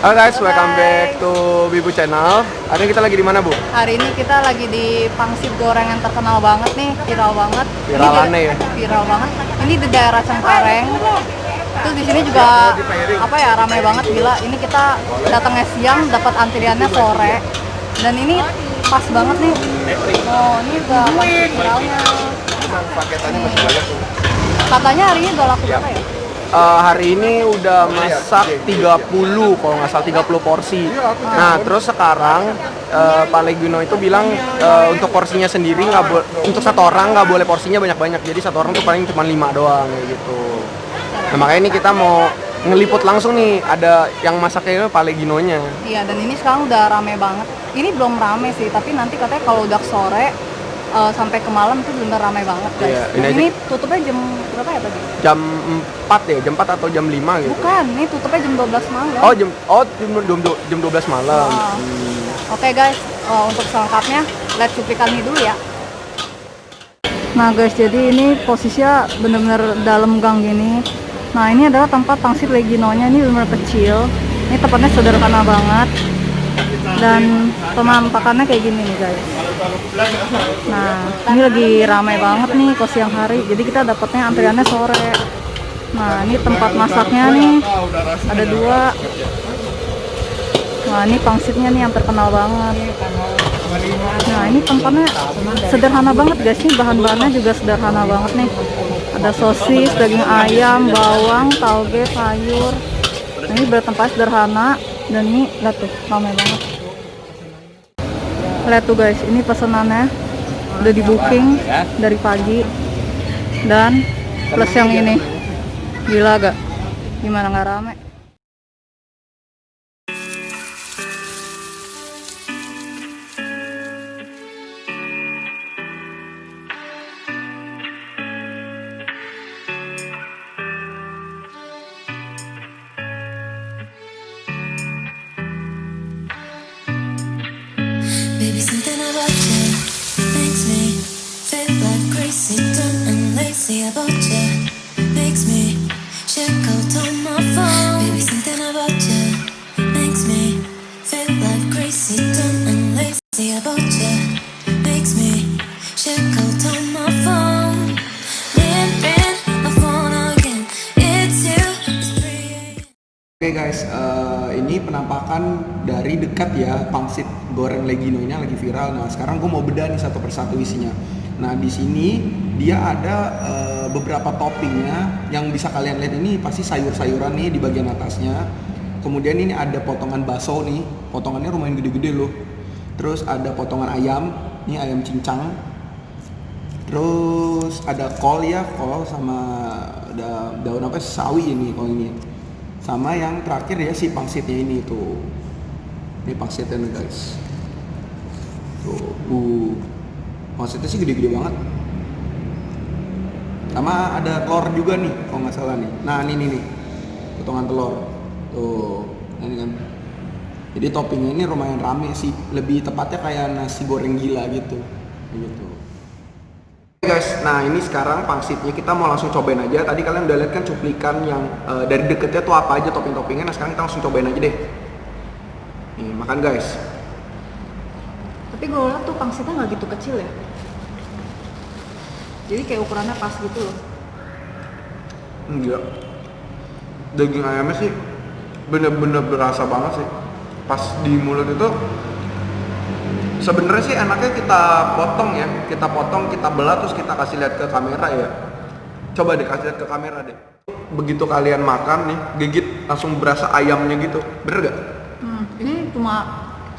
Halo guys, welcome back to Bibu Channel. Hari ini kita lagi di mana, Bu? Hari ini kita lagi di pangsit goreng yang terkenal banget nih, viral banget. Viralannya ya? Viral banget. Ini di daerah Cengkareng. Terus di sini juga ramai banget gila. Ini kita datangnya siang, dapat antriannya sore. Dan ini pas banget nih. Oh, ini udah pangsit viralnya. Paketannya masih banyak tuh. Katanya hari ini udah laku berapa ya? Hari ini udah masak 30, kalau nggak salah 30 porsi. Nah, terus sekarang Pak Legino itu bilang untuk porsinya sendiri untuk satu orang nggak boleh porsinya banyak-banyak. Jadi satu orang tuh paling cuma 5 doang kayak gitu. Nah, makanya ini kita mau ngeliput langsung nih, ada yang masaknya Pak Leginonya. Iya, dan ini sekarang udah rame banget. Ini belum rame sih, tapi nanti katanya kalau udah sore sampai ke malam itu bener ramai banget guys. Iya, ini tutupnya jam berapa ya tadi? Jam 4 ya, jam 4 atau jam 5 gitu. Bukan, ini tutupnya jam 12 malam. Jam 12 malam. Oke guys, untuk selengkapnya lihat cuplikan ini dulu ya. Nah guys, jadi ini posisinya bener-bener dalam gang gini. Nah ini adalah tempat pangsit Leginonya, ini bener-bener kecil. Ini tempatnya sederhana banget. Dan penampakannya kayak gini nih guys. Nah ini lagi ramai banget nih kok siang hari, jadi kita dapatnya antriannya sore. Nah ini tempat masaknya nih ada 2. Nah ini pangsitnya nih yang terkenal banget. Nah ini tempatnya sederhana banget guys, nih bahan-bahannya juga sederhana banget nih. Ada sosis, daging ayam, bawang, tauge, sayur. Nah ini bertempat sederhana. Dan ini lihat tuh ramai banget. Lihat tuh guys, ini pesanannya udah di booking dari pagi. Dan plus yang ini, gila gak? Gimana nggak rame? Baby, something about you makes me feel like crazy, dumb and lazy about you. Makes me check out on my phone. Baby, something about you makes me feel like crazy, dumb and lazy about you. Makes me check out on my phone. Ring my phone again. It's you. It's 3 a.m. Oke guys, ini penampakan dari dekat ya, pangsit goreng Leginonya lagi viral. Nah sekarang gue mau bedah nih satu persatu isinya. Nah di sini dia ada beberapa toppingnya yang bisa kalian lihat, ini pasti sayur-sayuran nih di bagian atasnya. Kemudian ini ada potongan bakso nih, potongannya lumayan gede-gede loh. Terus ada potongan ayam, ini ayam cincang. Terus ada kol ya, kol sama ada daun apa sawi ini kol ini. Sama yang terakhir ya si pangsitnya ini tuh. Ini pangsitnya nih guys. Tuh, pangsitnya sih gede-gede banget. Sama ada telur juga nih, kalau nggak salah nih. Nah ini nih, potongan telur. Tuh, ini kan. Jadi toppingnya ini lumayan rame sih. Lebih tepatnya kayak nasi goreng gila gitu. Gitu. Guys, nah ini sekarang pangsitnya kita mau langsung cobain aja. Tadi kalian udah lihat kan cuplikan yang dari deketnya tuh apa aja topping-toppingnya. Nah sekarang kita langsung cobain aja deh. Nih, makan guys. Tapi gue liat tuh pangsitnya nggak gitu kecil ya. Jadi kayak ukurannya pas gitu loh. Enggak. Daging ayamnya sih bener-bener berasa banget sih. Pas di mulut itu sebenarnya sih enaknya kita potong ya, kita belah terus kita kasih lihat ke kamera ya. Coba deh kasih lihat ke kamera deh. Begitu kalian makan nih, gigit langsung berasa ayamnya gitu, bener gak? Ini cuma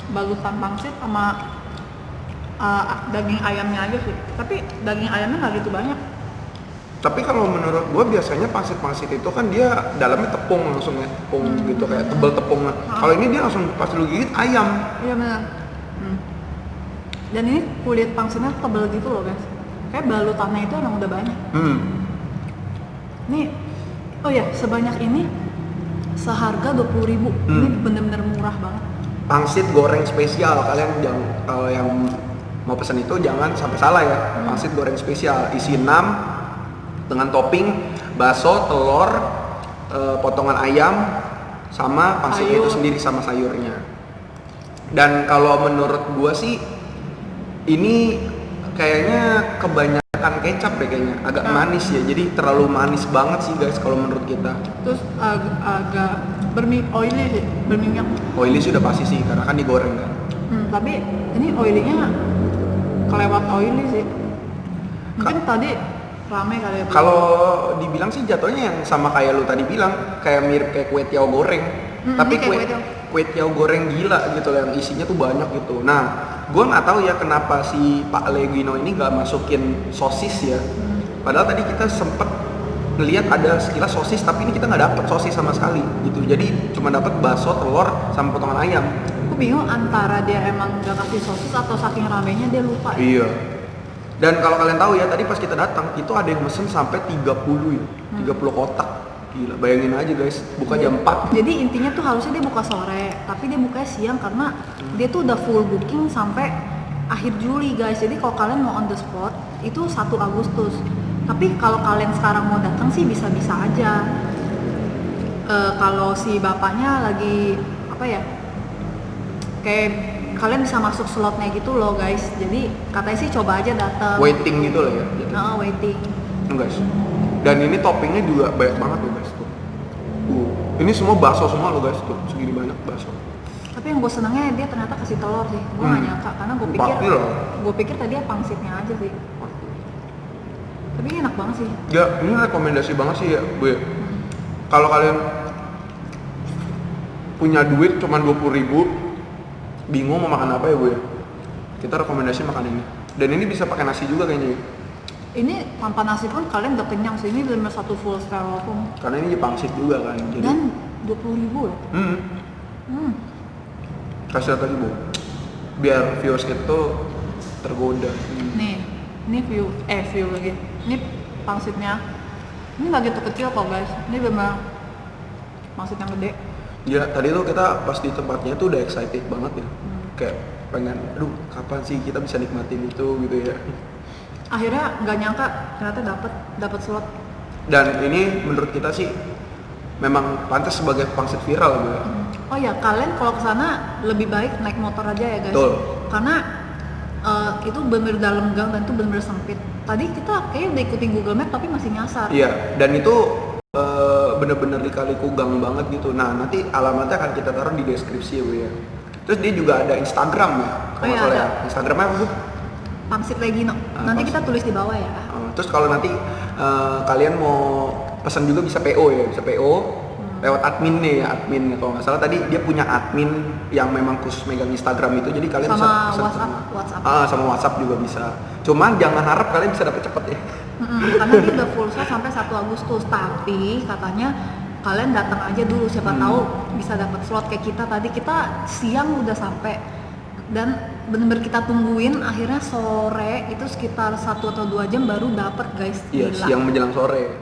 balutan pangsit sama daging ayamnya aja sih. Tapi daging ayamnya nggak gitu banyak. Tapi kalau menurut gua biasanya pangsit itu kan dia dalamnya tepung langsung ya, tepung gitu kayak tebel tepungnya. Kalau ini dia langsung pas lu gigit ayam. Iya benar. Dan ini kulit pangsitnya tebal gitu loh guys. Kayak balutannya itu emang udah banyak. Ini, oh ya sebanyak ini seharga 20.000. Ini bener-bener murah banget. Pangsit goreng spesial, kalian jangan, kalau yang mau pesan itu jangan sampai salah ya. Pangsit goreng spesial isi 6 dengan topping bakso, telur, potongan ayam, sama pangsitnya itu Sayur. sendiri sama sayurnya. Dan kalau menurut gua sih ini kayaknya kebanyakan kecap deh kayaknya, agak manis ya. Jadi terlalu manis banget sih guys kalau menurut kita. Terus agak oily sih, berminyak. Oily sih udah pasti sih karena kan digoreng kan. Tapi ini oily-nya kelewat oily sih. Mungkin tadi rame kali ya. Kalau dibilang sih jatuhnya yang sama kayak lu tadi bilang, kayak mirip kayak kue tiaw goreng. Tapi ini kayak kue tiaw goreng gila gitu loh, yang isinya tuh banyak gitu. Nah, gua nggak tahu ya kenapa si Pak Legino ini nggak masukin sosis ya. Padahal tadi kita sempet ngelihat ada sekilas sosis, tapi ini kita nggak dapet sosis sama sekali gitu. Jadi cuma dapet bakso, telur, sama potongan ayam. Aku bingung antara dia emang nggak kasih sosis atau saking ramenya dia lupa ya. Iya. Dan kalau kalian tahu ya, tadi pas kita datang itu ada yang mesen sampai 30 ya. 30 kotak. Gila, bayangin aja guys, buka jam 4. Jadi intinya tuh harusnya dia buka sore, tapi dia bukanya siang karena dia tuh udah full booking sampai akhir Juli guys. Jadi kalau kalian mau on the spot itu 1 Agustus. Tapi kalau kalian sekarang mau datang sih bisa-bisa aja. Kalau si bapaknya lagi apa ya? Kayak kalian bisa masuk slotnya gitu loh guys. Jadi katanya sih coba aja datang. Waiting gitu loh ya. Waiting. Guys. Dan ini toppingnya juga banyak banget loh guys tuh. Ini semua bakso semua loh guys tuh, segini banyak bakso. Tapi yang gue senangnya dia ternyata kasih telur sih. Gue gak nyangka karena gue pikir tadi pangsitnya aja sih. Tapi ini enak banget sih. Ya, ini rekomendasi banget sih ya, Bu. Kalau kalian punya duit cuma 20.000, bingung mau makan apa ya, Bu? Kita rekomendasi makan ini. Dan ini bisa pakai nasi juga kayaknya. Ini tanpa nasi pun kalian udah kenyang sih. Ini benar satu full styrofoam. Karena ini pangsit juga kan. Jadi, dan 20.000 loh. Kasih lihat lagi, Bu. Biar viewers itu tergoda. Nih, ini view lagi. Ini pangsitnya. Ini nggak gitu kecil kok guys. Ini benar pangsit yang gede. Ya, tadi tuh kita pas di tempatnya tuh udah excited banget ya. Kayak pengen, aduh kapan sih kita bisa nikmatin itu gitu ya. Akhirnya nggak nyangka ternyata dapat slot. Dan ini menurut kita sih memang pantas sebagai pangsit viral gitu ya. Oh ya, kalian kalau kesana lebih baik naik motor aja ya guys. Betul. Karena itu bener dalam gang dan itu bener sempit. Tadi kita kayaknya udah ikutin Google Map tapi masih nyasar. Iya, dan itu bener-bener dikaliku gang banget gitu. Nah, nanti alamatnya akan kita taruh di deskripsi ya, Bu ya. Terus dia juga ada Instagram ya, kalau nggak salah ya. Instagramnya apa, Bu? Pangsit Legino. Nanti kita tulis di bawah ya. Terus kalau nanti kalian mau pesan juga bisa PO ya, bisa PO lewat admin nih, admin kalau nggak salah tadi dia punya admin yang memang khusus megang Instagram itu, jadi kalian bisa pesan WhatsApp. sama WhatsApp juga bisa. Cuman jangan harap kalian bisa dapet cepet ya. Karena dia udah full slot sampai 1 Agustus, tapi katanya kalian datang aja dulu, siapa tahu bisa dapat slot kayak kita tadi. Kita siang udah sampai dan bener-bener kita tungguin, akhirnya sore itu sekitar 1 atau 2 jam baru dapet guys. Iya, siang menjelang sore.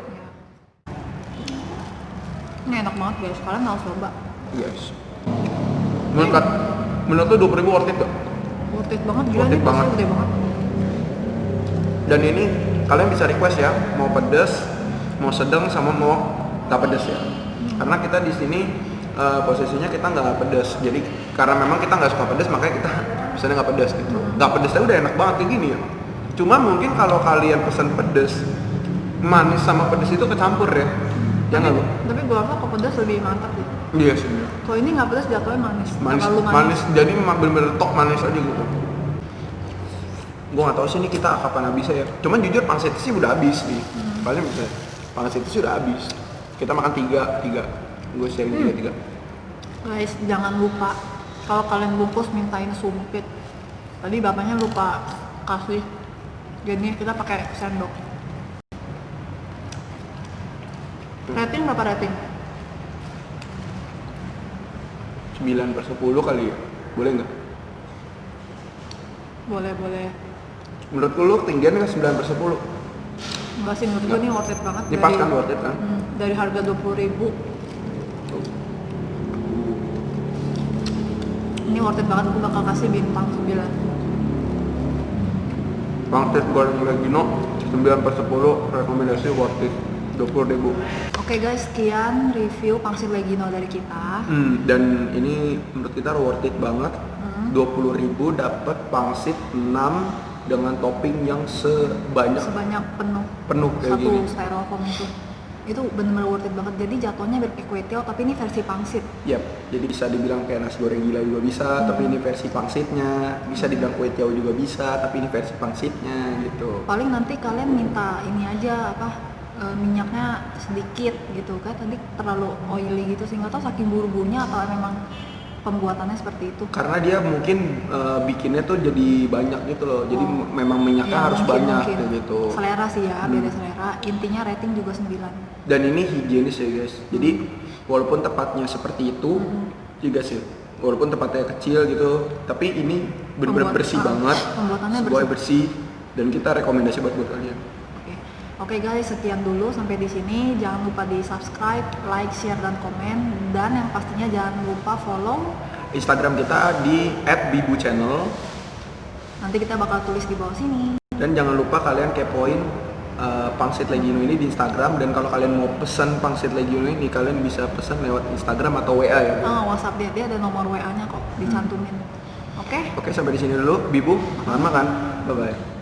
Ini enak banget guys, kalian harus coba. Yes. Menurut lu 20.000 worth it gak? Worth it banget, gila Worth ini it pasti banget. gede banget. Dan ini kalian bisa request ya, mau pedas, mau sedang, sama mau nggak pedas ya. Karena kita di sini posisinya kita nggak pedas, jadi karena memang kita nggak suka pedas makanya kita pesannya nggak pedas gitu. Nggak pedasnya udah enak banget kayak gini ya. Cuma mungkin kalau kalian pesan pedas, manis sama pedas itu kecampur ya. Jangan lu. Tapi gue rasa kalau pedas lebih mantap sih. Iya sih. Kalau ini nggak pedas jatuhnya manis. Terlalu Manis. Jadi memang bener-bener tok manis aja gitu. Gue nggak tahu sih ini kita kapan habisnya ya. Cuman jujur pangsit sih udah habis nih. Paling bisa. Pangsit sih udah habis. Kita makan 3. Gue sharing 3. Guys, jangan lupa kalau kalian bungkus mintain sumpit. Tadi bapaknya lupa kasih. Jadi kita pakai sendok. Rating berapa rating? 9/10 kali ya. Boleh nggak? Boleh. Menurut lu tinggian nggak 9/10? Enggak sih, menurut gue ini worth it banget. Ini pas kan worth it kan? Dari harga 20.000. Ini worth it banget, aku bakal kasih bintang 9. Pangsit goreng Legino 9/10 rekomendasi worth it 20.000. Oke guys, sekian review pangsit Legino dari kita. Dan ini menurut kita worth it banget. 20.000 dapat pangsit 6 dengan topping yang sebanyak penuh kayak satu gini. styrofoam itu benar-benar worth it banget. Jadi jatuhnya mirip kue tiaw tapi ini versi pangsit. Yap, jadi bisa dibilang kayak nasi goreng gila juga bisa, tapi ini versi pangsitnya. Bisa dibilang kue tiaw juga bisa, tapi ini versi pangsitnya gitu. Paling nanti kalian minta ini aja minyaknya sedikit gitu kan, tadi terlalu oily gitu sih, nggak tahu saking buru-burunya atau memang pembuatannya seperti itu. Karena dia mungkin bikinnya tuh jadi banyak gitu loh, jadi memang minyaknya Ya, harus mungkin. banyak kayak gitu. Selera sih ya, beda selera. Intinya rating juga 9. Dan ini higienis ya guys, jadi walaupun tempatnya seperti itu juga sih, walaupun tempatnya kecil gitu, tapi ini benar-benar bersih banget, pembuatannya semuanya bersih, dan kita rekomendasi buat kalian. Oke guys, sekian dulu sampai di sini. Jangan lupa di subscribe, like, share, dan komen. Dan yang pastinya jangan lupa follow Instagram kita di @bibuchannel. Nanti kita bakal tulis di bawah sini. Dan jangan lupa kalian kepoin pangsit Legino ini di Instagram. Dan kalau kalian mau pesan pangsit Legino ini, kalian bisa pesan lewat Instagram atau WA ya. WhatsApp dia ada nomor WA-nya kok, dicantumin. Oke? Oke, sampai di sini dulu. Bibu, makan. Bye bye.